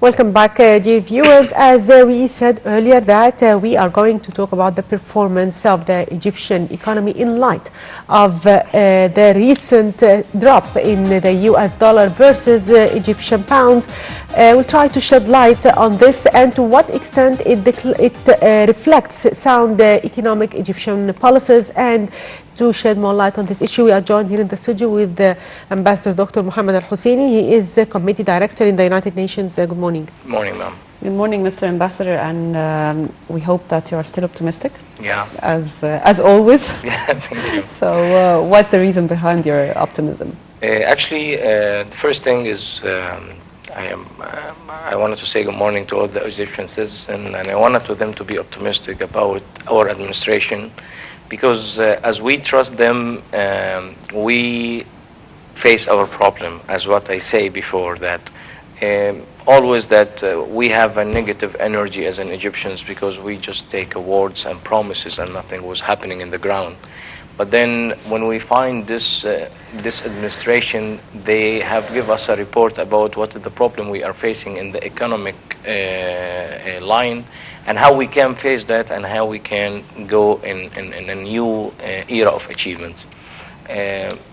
Welcome back, dear viewers. As we said earlier that we are going to talk about the performance of the Egyptian economy in light of the recent drop in the US dollar versus Egyptian pounds. We'll try to shed light on this and to what extent it reflects sound economic Egyptian policies. And to shed more light on this issue, we are joined here in the studio with Ambassador Dr. Mohamed El Houseni. He is Committee Director in the United Nations. Good morning. Good morning, ma'am. Good morning, Mr. Ambassador, and we hope that you are still optimistic. Yeah. As always. Yeah, thank you. So, what's the reason behind your optimism? Actually, the first thing is I wanted to say good morning to all the Egyptian citizens, and I wanted to them to be optimistic about our administration, because as we trust them, we face our problem, as what I say before, that always that we have a negative energy as an Egyptians because we just take words and promises and nothing was happening in the ground. But then when we find this administration, they have give us a report about what is the problem we are facing in the economic line, and how we can face that, and how we can go in a new era of achievements.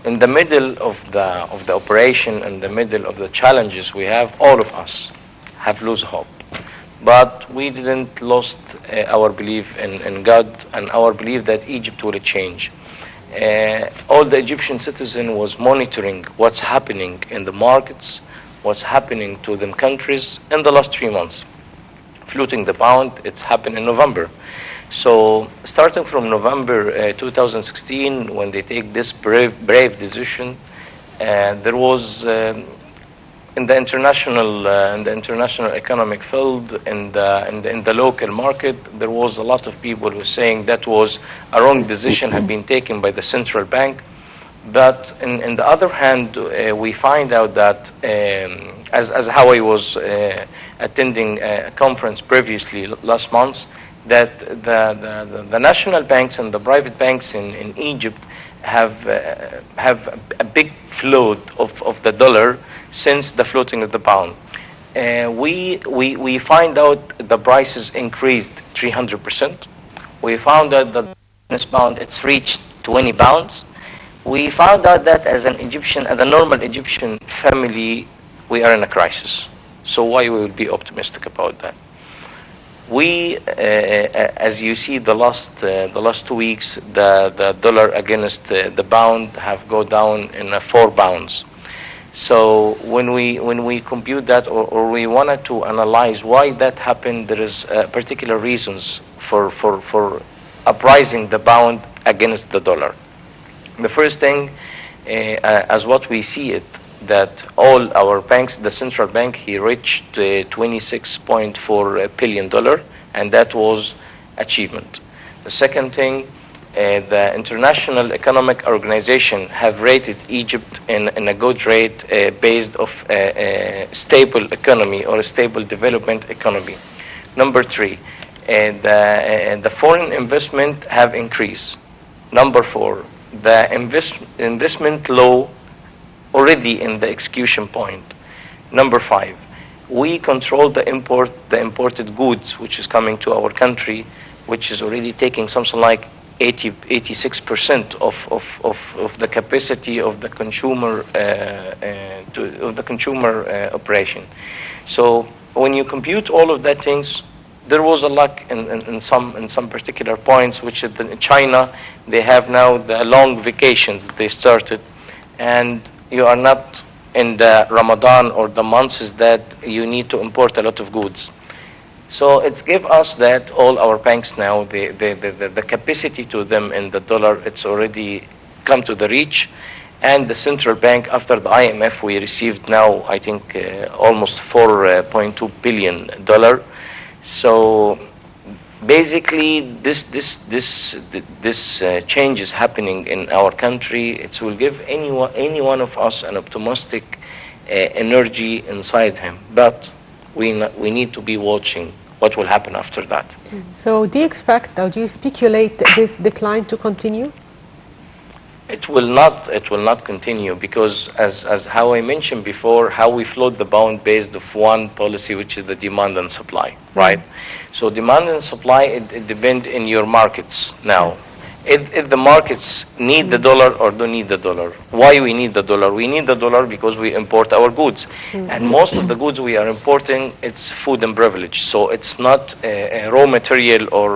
In the middle of the operation, in the middle of the challenges we have, all of us have lose hope. But we didn't lost our belief in God and our belief that Egypt will change. All the Egyptian citizen was monitoring what's happening in the markets, what's happening to them countries in the last 3 months. Floating the pound, it's happened in November. So starting from November 2016, when they take this brave decision, there was in the international economic field, in the local market, there was a lot of people who were saying that was a wrong decision had been taken by the central bank. But in the other hand, we find out that as how I was attending a conference previously last month, that the national banks and the private banks in Egypt have a big float of the dollar since the floating of the pound. We find out the prices increased 300%. We found out that the pound it's reached 20 pounds. We found out that as an Egyptian, as a normal Egyptian family, we are in a crisis. So why we will be optimistic about that? We, as you see, the last 2 weeks, the dollar against the pound have gone down in 4 pounds. So when we compute that, or we wanted to analyze why that happened, there is particular reasons for uprising the pound against the dollar. The first thing, as what we see it, that all our banks, the central bank, he reached $26.4 billion, and that was achievement. The second thing, the International Economic Organization have rated Egypt in a good rate based of a stable economy or a stable development economy. Number 3, the foreign investment have increased. Number 4, the investment law already in the execution point. Number 5, we control the imported goods which is coming to our country, which is already taking something like 86% of the capacity of the consumer operation. So when you compute all of that things, there was a lack in some particular points, which is in China, they have now the long vacations they started, and you are not in the Ramadan or the months that you need to import a lot of goods. So it's give us that all our banks now, the capacity to them in the dollar, it's already come to the reach. And the central bank, after the IMF, we received now, I think, almost $4.2 billion. So basically, this change is happening in our country. It will give any one of us an optimistic energy inside him. But we need to be watching what will happen after that. So do you expect, or do you speculate this decline to continue? It will not. It will not continue because, as how I mentioned before, how we float the bond based of one policy, which is the demand and supply, right? So demand and supply, it depends in your markets now. Yes. If the markets need the dollar or don't need the dollar. Why we need the dollar? We need the dollar because we import our goods, and most of the goods we are importing, it's food and beverage. So it's not a raw material or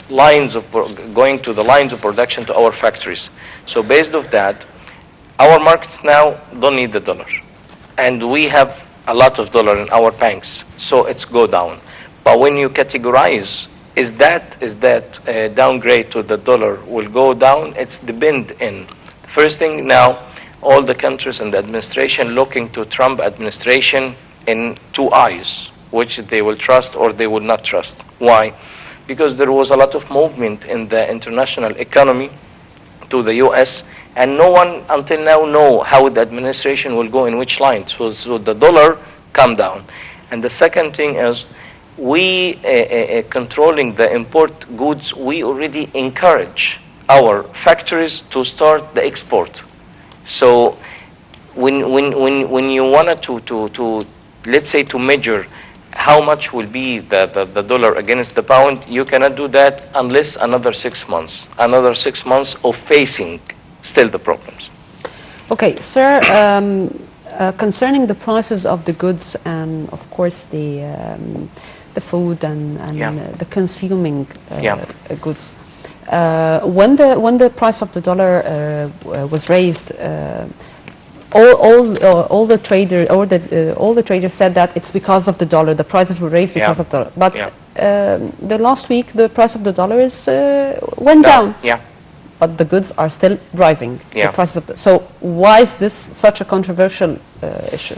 lines of going to the lines of production to our factories. So based of that, our markets now don't need the dollar, and we have a lot of dollar in our banks, so it's go down. But when you categorize, is that downgrade to the dollar will go down? It's depend in first thing now. All the countries and the administration looking to Trump administration in two eyes, which they will trust or they will not trust. Why? Because there was a lot of movement in the international economy to the U.S., and no one until now know how the administration will go in which line. So the dollar come down. And the second thing is, we controlling the import goods, we already encourage our factories to start the export. So when you wanted to let's say to measure how much will be the dollar against the pound, you cannot do that unless another 6 months of facing still the problems. Okay, sir, concerning the prices of the goods and of course the food and the consuming goods, when the price of the dollar was raised, all the traders said that it's because of the dollar. The prices were raised because of the dollar. But the last week, the price of the dollar went down. Yeah. But the goods are still rising. Yeah. The prices of so why is this such a controversial issue?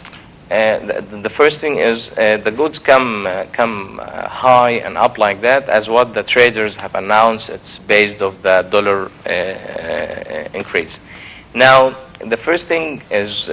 The first thing is the goods come high and up like that as what the traders have announced. It's based of the dollar increase. Now, the first thing is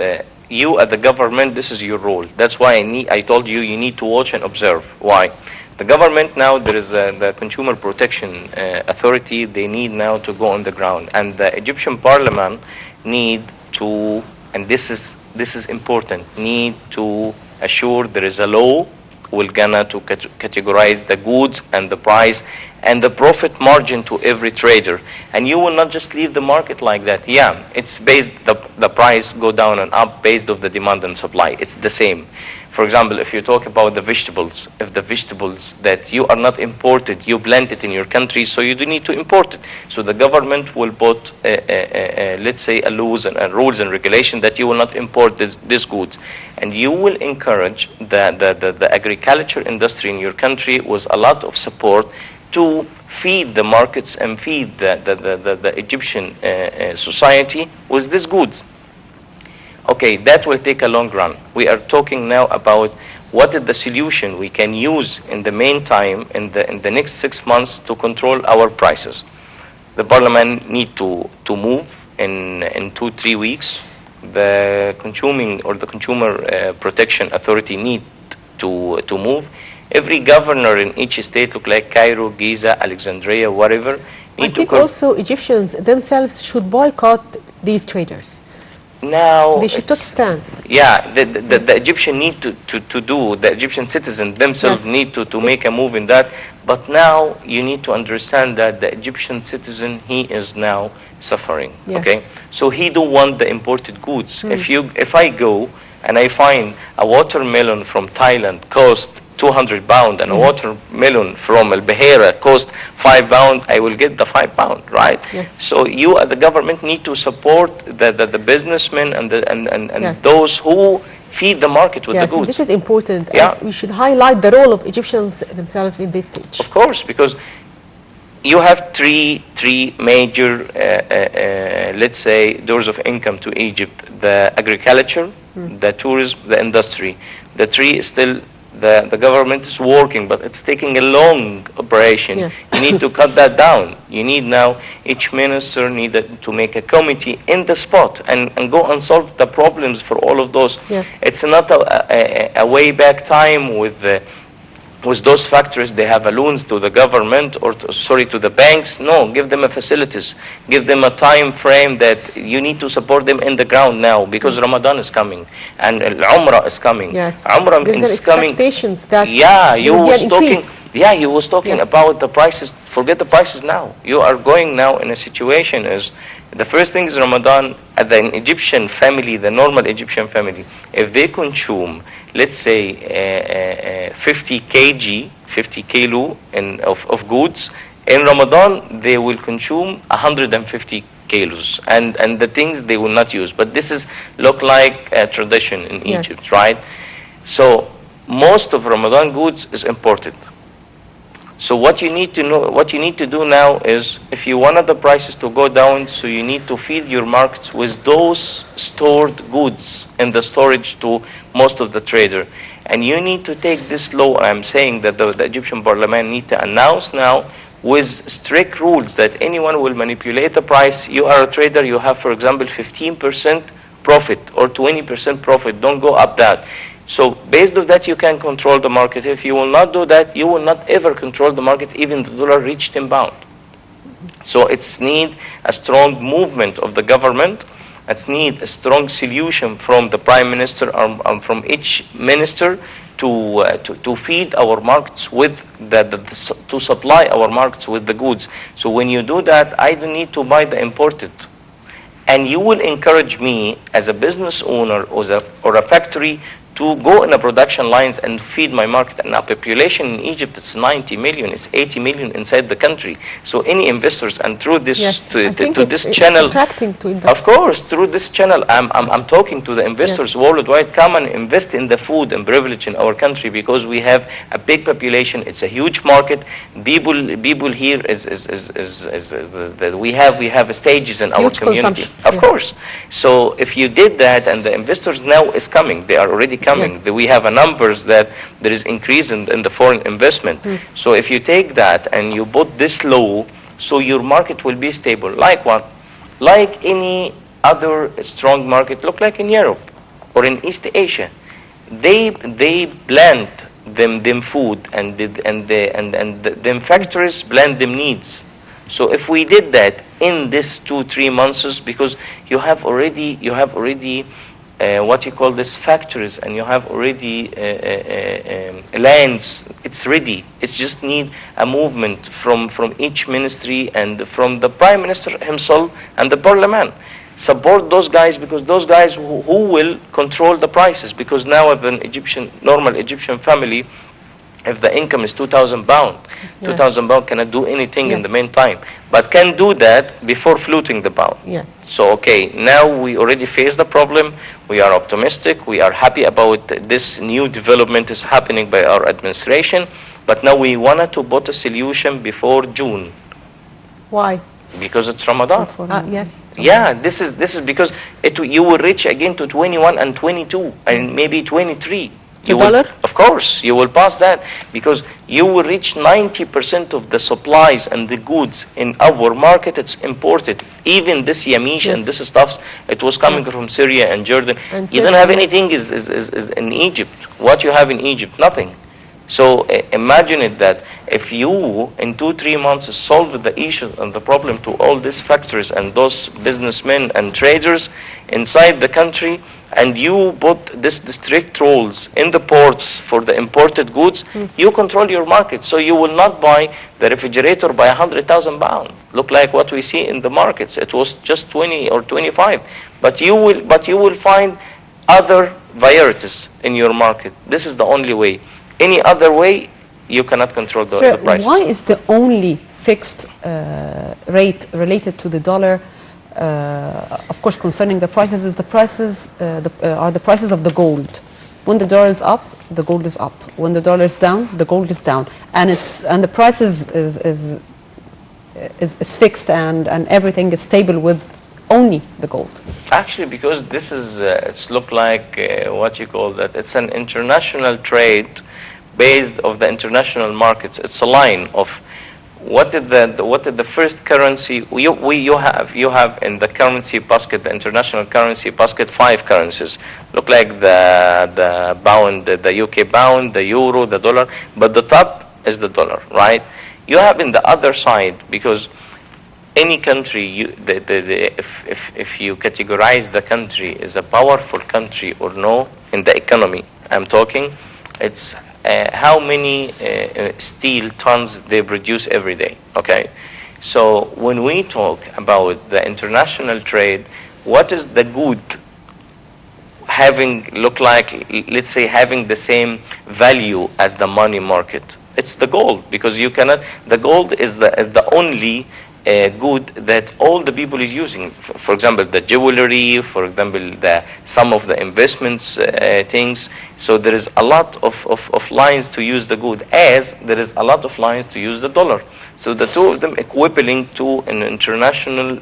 you as the government, this is your role. That's why I told you need to watch and observe. Why? The government now, there is the Consumer Protection Authority, they need now to go on the ground. And the Egyptian Parliament need to, and this is important, need to assure there is a law will gonna to categorize the goods and the price and the profit margin to every trader. And you will not just leave the market like that. Yeah, it's based, the price go down and up based of the demand and supply. It's the same. For example, if you talk about the vegetables, if the vegetables that you are not imported, you plant it in your country, so you do need to import it. So the government will put, let's say, a laws and rules and regulation that you will not import this goods. And you will encourage the agriculture industry in your country with a lot of support to feed the markets and feed the Egyptian society with these goods. Okay, that will take a long run. We are talking now about what is the solution we can use in the meantime, in the next 6 months to control our prices. The parliament need to move in 2-3 weeks. The Consumer Protection Authority need to move. Every governor in each state, look like Cairo, Giza, Alexandria, whatever. I think also Egyptians themselves should boycott these traders. Now they should take stance. Yeah, the Egyptian need to do, the Egyptian citizens themselves need to make a move in that. But now you need to understand that the Egyptian citizen, he is now suffering. Yes. Okay, so he don't want the imported goods. If I go and I find a watermelon from Thailand cost 200 pounds and a watermelon from El Bahira cost £5, I will get the £5, right? Yes. So you as the government need to support the businessmen and those who feed the market with the goods. This is important. As we should highlight the role of Egyptians themselves in this stage. Of course, because you have three major, let's say, doors of income to Egypt: the agriculture, the tourism, the industry. The three is still. The government is working, but it's taking a long operation. Yeah. You need to cut that down. You need now, each minister needed to make a committee in the spot and go and solve the problems for all of those. Yes. It's not a way back time with with those factories, they have loans to the government or to the banks. No, give them a facilities. Give them a time frame that you need to support them in the ground now, because Ramadan is coming and Umrah is coming. Yes. Umrah There's is coming. Expectations that you was talking. Yeah, you was talking Yes. about the prices. Forget the prices now. You are going now in a situation is, the first thing is Ramadan. At an Egyptian family, the normal Egyptian family, if they consume, let's say, 50 kg, 50 kilo of goods, in Ramadan, they will consume 150 kilos. And the things they will not use. But this is look like a tradition in Yes. Egypt, right? So most of Ramadan goods is imported. So what you need to know, what you need to do now is, if you want the prices to go down, so you need to feed your markets with those stored goods in the storage to most of the trader. And you need to take this law, I'm saying that the Egyptian parliament need to announce now with strict rules that anyone will manipulate the price. You are a trader, you have, for example, 15% profit or 20% profit, don't go up that. So based on that, you can control the market. If you will not do that, you will not ever control the market, even the dollar reached 10 pound. So it's need a strong movement of the government. It's need a strong solution from the prime minister and from each minister to feed our markets with to supply our markets with the goods. So when you do that, I don't need to buy the imported. And you will encourage me as a business owner or a factory to go in the production lines and feed my market. And our population in Egypt, it's 90 million, it's 80 million inside the country. So any investors, and through this Yes, to this it's channel, attracting to investors. of course, through this channel, I'm talking to the investors worldwide. Come and invest in the food and beverage in our country, because we have a big population. It's a huge market. People here we have stages in our Huge community. consumption. Of Yeah. course. So if you did that, and the investors now is coming, they are already coming. Yes. We have a numbers that there is increase in the foreign investment. So if you take that and you put this low, so your market will be stable. Like what? Like any other strong market, look like in Europe or in East Asia. They blend them food and them factories blend them needs. So if we did that in this 2-3 months, because you have already what you call this factories, and you have already lands, it's ready. It just need a movement from each ministry and from the prime minister himself and the parliament. Support those guys, because those guys who will control the prices. Because now if an normal Egyptian family, if the income is 2,000 pound, 2,000 pound cannot do anything in the meantime, but can do that before floating the pound. Yes. So, okay, now we already face the problem. We are optimistic. We are happy about this new development is happening by our administration. But now we wanted to put a solution before June. Why? Because it's Ramadan. Yes. Yeah, this is because you will reach again to 21 and 22 and maybe 23. The dollar? Of course, you will pass that, because you will reach 90% of the supplies and the goods in our market, it's imported. Even this yamish and this stuff, it was coming from Syria and Jordan. And you don't have anything is in Egypt. What you have in Egypt? Nothing. So imagine it that if you in 2-3 months solve the issue and the problem to all these factories and those businessmen and traders inside the country, and you put this strict rules in the ports for the imported goods, you control your market. So you will not buy the refrigerator by 100,000 pounds. Look like what we see in the markets. It was just 20 or 25. But you will find other varieties in your market. This is the only way. Any other way, you cannot control the prices. Why is the only fixed rate related to the dollar? Of course, concerning the prices, is the prices are the prices of the gold. When the dollar is up, the gold is up. When the dollar is down, the gold is down, and the price is fixed, and everything is stable with only the gold. Actually, because this is it's look like what you call that. It's an international trade based of the international markets. It's a line of what is the first currency you have in the currency basket, the international currency basket, 5 currencies. Look like the pound, the UK pound, the euro, the dollar, but the top is the dollar, right? You have in the other side, because any country, if you categorize the country as a powerful country or no in the economy, I'm talking, it's how many steel tons they produce every day, okay? So when we talk about the international trade, what is the good having, look like, let's say, having the same value as the money market? It's the gold, because you cannot, the gold is the only good that all the people is using. For example, the jewelry, for example, some of the investments things. So there is a lot of lines to use the good, as there is a lot of lines to use the dollar. So the two of them equivalent to an international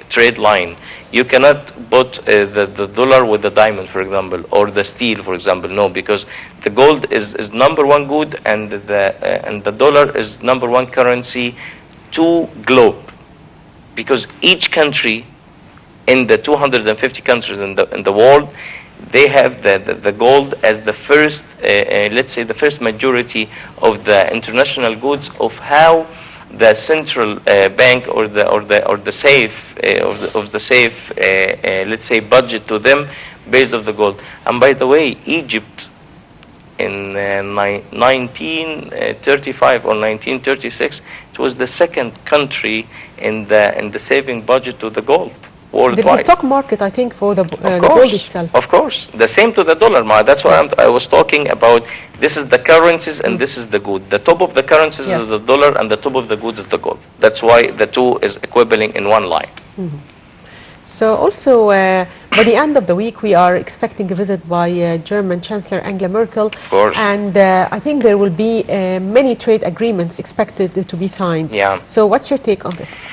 trade line. You cannot put the dollar with the diamond, for example, or the steel, for example. No, because the gold is number one good, and the dollar is number one currency to globe, because each country in the 250 countries in the world, they have the gold as the first, let's say, the first majority of the international goods of how the central bank or the safe let's say budget to them based on the gold. And by the way, Egypt in 1935 or 1936, it was the second country in the saving budget to the gold worldwide. There's a stock market, I think, for the gold itself. Of course, the same to the dollar. That's why I was talking about. This is the currencies and this is the good. The top of the currencies is the dollar, and the top of the goods is the gold. That's why the two is equivalent in one line. So also, by the end of the week, we are expecting a visit by German Chancellor Angela Merkel. Of course. And I think there will be many trade agreements expected to be signed. Yeah. So what's your take on this?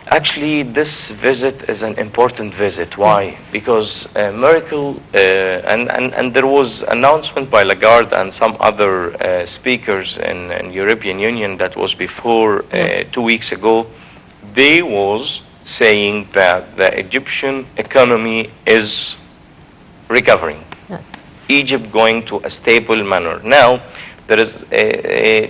Actually, this visit is an important visit. Why? Yes. Because Merkel, and there was announcement by Lagarde and some other speakers in European Union that was before 2 weeks ago. They was saying that the Egyptian economy is recovering. Yes. Egypt going to a stable manner. Now, there is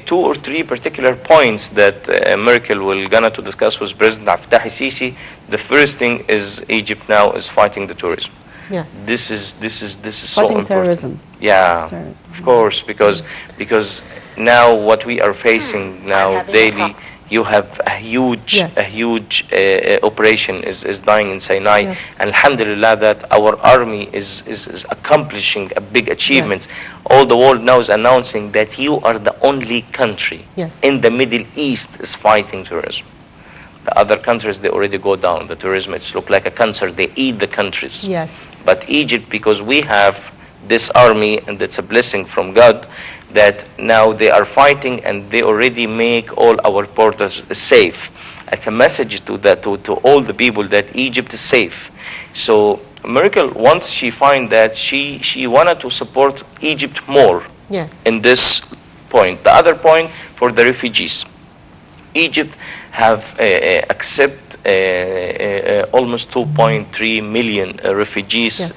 2 or 3 particular points that Merkel will gonna to discuss with President Abdel Fattah el-Sisi. The first thing is Egypt now is fighting the tourism. Yes. This is so Fighting important. terrorism. Yeah, Terrorism. of course, because now what we are facing now daily, you have a huge operation is dying in Sinai. Yes. And alhamdulillah that our army is accomplishing a big achievements. Yes. All the world now is announcing that you are the only country in the Middle East is fighting terrorism. The other countries, they already go down. The tourism, it's look like a cancer. They eat the countries. Yes. But Egypt, because we have this army, and it's a blessing from God, that now they are fighting and they already make all our borders safe. It's a message to all the people that Egypt is safe. So Merkel, once she find that, she wanted to support Egypt more in this point. The other point for the refugees. Egypt have accept almost 2.3 million refugees,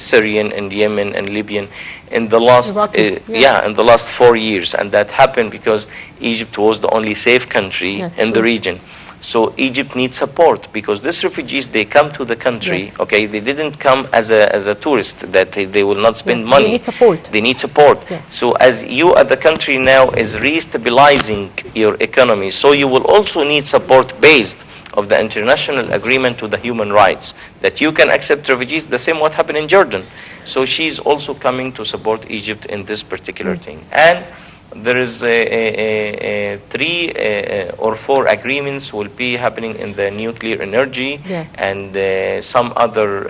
Syrian and Yemen and Libyan, in the last in the last 4 years, and that happened because Egypt was the only safe country in the region. So Egypt needs support, because these refugees, they come to the country, okay, they didn't come as a tourist, that they will not spend money. They need support. They need support. So as you at the country now is restabilizing your economy, so you will also need support based of the international agreement to the human rights, that you can accept refugees, the same what happened in Jordan. So she's also coming to support Egypt in this particular thing. And there is 3 or 4 agreements will be happening in the nuclear energy, and some other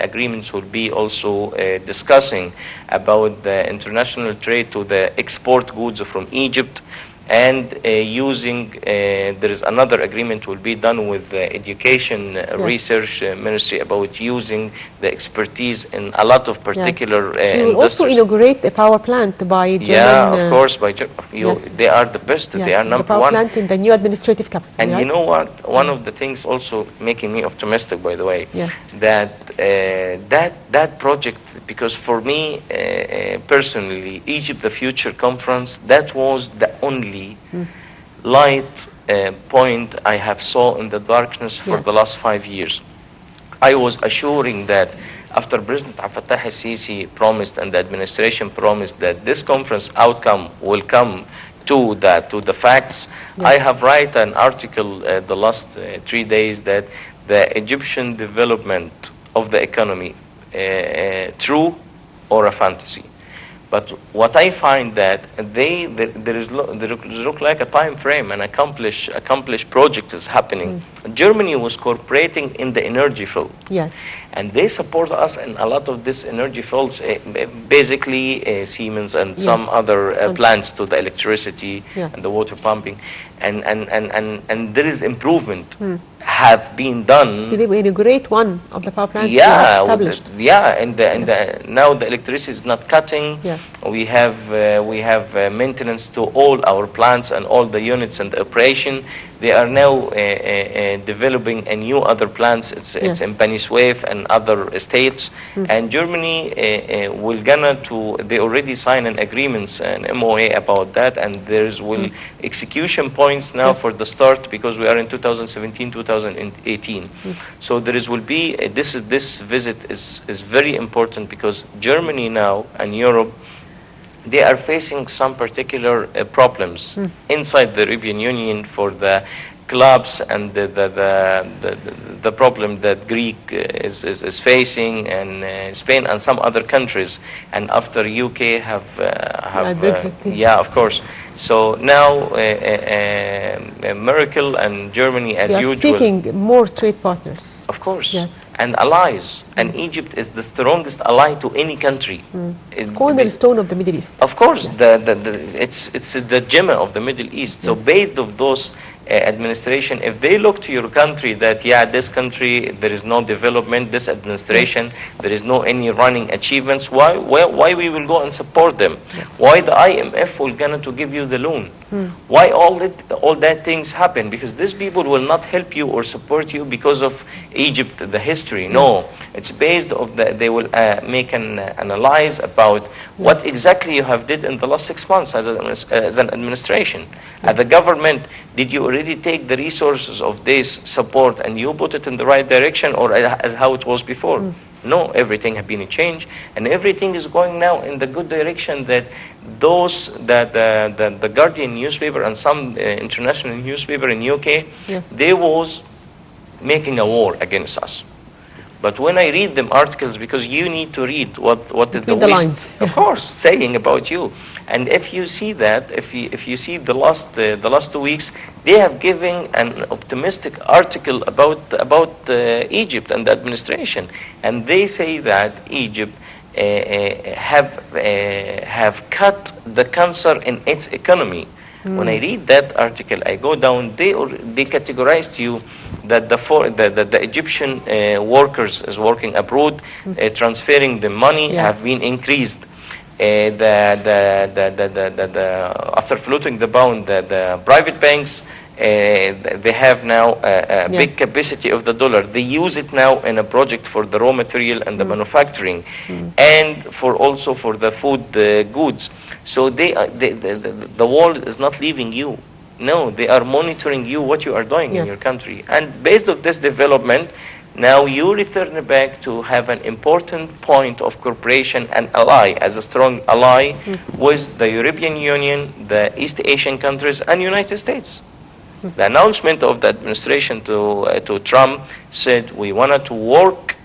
agreements will be also discussing about the international trade to the export goods from Egypt. and using, there is another agreement will be done with the Education Research Ministry about using the expertise in a lot of particular So you will also inaugurate a power plant by German... Yeah, of course, by they are the best, yes, they are number the power one. Plant in the new administrative capital, And right? you know what? One of the things also making me optimistic, by the way, that that project, because for me personally, Egypt the Future Conference, that was the only light point I have saw in the darkness for the last 5 years. I was assuring that after President Abdel Fattah al-Sisi promised and the administration promised that this conference outcome will come to the facts. I have write an article the last 3 days that the Egyptian development of the economy, true or a fantasy. But what I find that there look like a time frame, an accomplished project is happening. Germany was cooperating in the energy field. Yes. And they support us in a lot of this energy fields, basically Siemens and some other plants to the electricity and the water pumping. And there is improvement have been done. They will inaugurate one of the power plants established. Now the electricity is not cutting. We have maintenance to all our plants and all the units and the operation. They are now developing a new other plants. It's in Bani Suef and other states. And Germany they already signed an agreement, an MOA about that, and there's execution points now for the start, because we are in 2017, 2018. So will be this visit is very important, because Germany now and Europe, they are facing some particular problems inside the European Union for the clubs and the problem that Greek is facing, and Spain and some other countries, and after UK have Brexit. Of course. So now Merkel and Germany, as usual, they are seeking more trade partners. Of course, and allies. And Egypt is the strongest ally to any country. It's cornerstone of the Middle East. Of course, it's the gem of the Middle East. So based of those administration, if they look to your country that this country there is no development, this administration there is no any running achievements, why we will go and support them? Why the IMF will gonna to give you the loan? Why all that things happen? Because these people will not help you or support you because of Egypt, the history. No, it's based of they will make an analyze about what exactly you have did in the last 6 months as an administration. As the government, did you already take the resources of this support and you put it in the right direction, or as how it was before? No, everything has been changed, and everything is going now in the good direction. That the Guardian newspaper and some international newspaper in UK, they was making a war against us. But when I read them articles, because you need to read what the West, of course, saying about you, and if you see that, if you see the last 2 weeks, they have given an optimistic article about Egypt and the administration, and they say that Egypt have cut the cancer in its economy. When I read that article, I go down. They categorized you that the Egyptian workers is working abroad, transferring the money have been increased. After floating the bond, the private banks, they have now a big capacity of the dollar. They use it now in a project for the raw material and the manufacturing, and also for the food goods. So the world is not leaving you. No, they are monitoring you, what you are doing in your country. And based on this development, now you return back to have an important point of cooperation and ally, as a strong ally with the European Union, the East Asian countries, and United States. The announcement of the administration to Trump said we wanted to work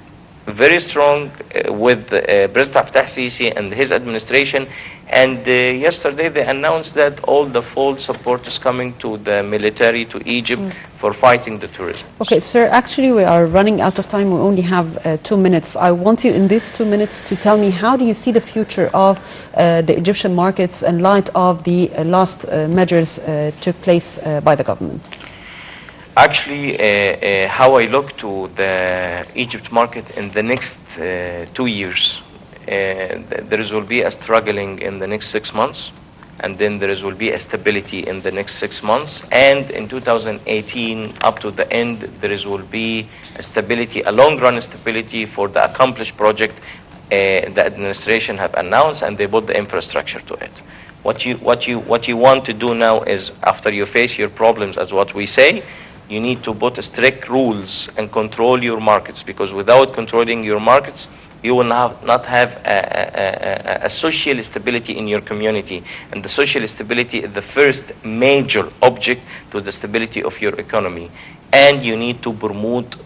very strong with President Fattah Sisi and his administration. And yesterday they announced that all the full support is coming to the military, to Egypt, for fighting the terrorism. Okay, sir, actually we are running out of time. We only have 2 minutes. I want you in these 2 minutes to tell me, how do you see the future of the Egyptian markets in light of the last measures took place by the government? Actually, how I look to the Egypt market in the next 2 years, there will be a struggling in the next 6 months, and then there will be a stability in the next 6 months, and in 2018 up to the end there will be a stability, a long-run stability for the accomplished project the administration have announced, and they built the infrastructure to it. What you want to do now is, after you face your problems, as what we say, you need to put strict rules and control your markets, because without controlling your markets, you will not have a social stability in your community. And the social stability is the first major object to the stability of your economy. And you need to promote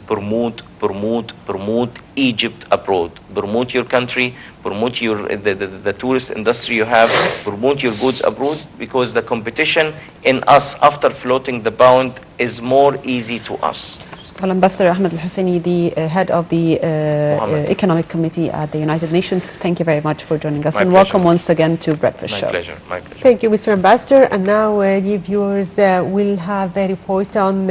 Egypt abroad. Promote your country, promote the tourist industry you have, promote your goods abroad, because the competition in us after floating the pound is more easy to us. Well, Ambassador Mohamed El Houseni, the head of the Economic Committee at the United Nations, thank you very much for joining us. My and pleasure. Welcome once again to Breakfast Show. My pleasure, my pleasure. Thank you, Mr. Ambassador. And now, dear viewers, we'll have a report on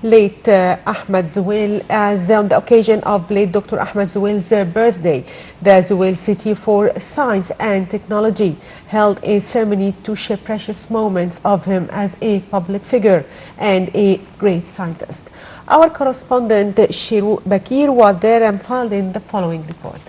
late Ahmed Zuweil, as on the occasion of late Dr. Ahmed Zuweil's birthday. The Zuweil City for Science and Technology held a ceremony to share precious moments of him as a public figure and a great scientist. Our correspondent Shiru Bakir was there and filed in the following report.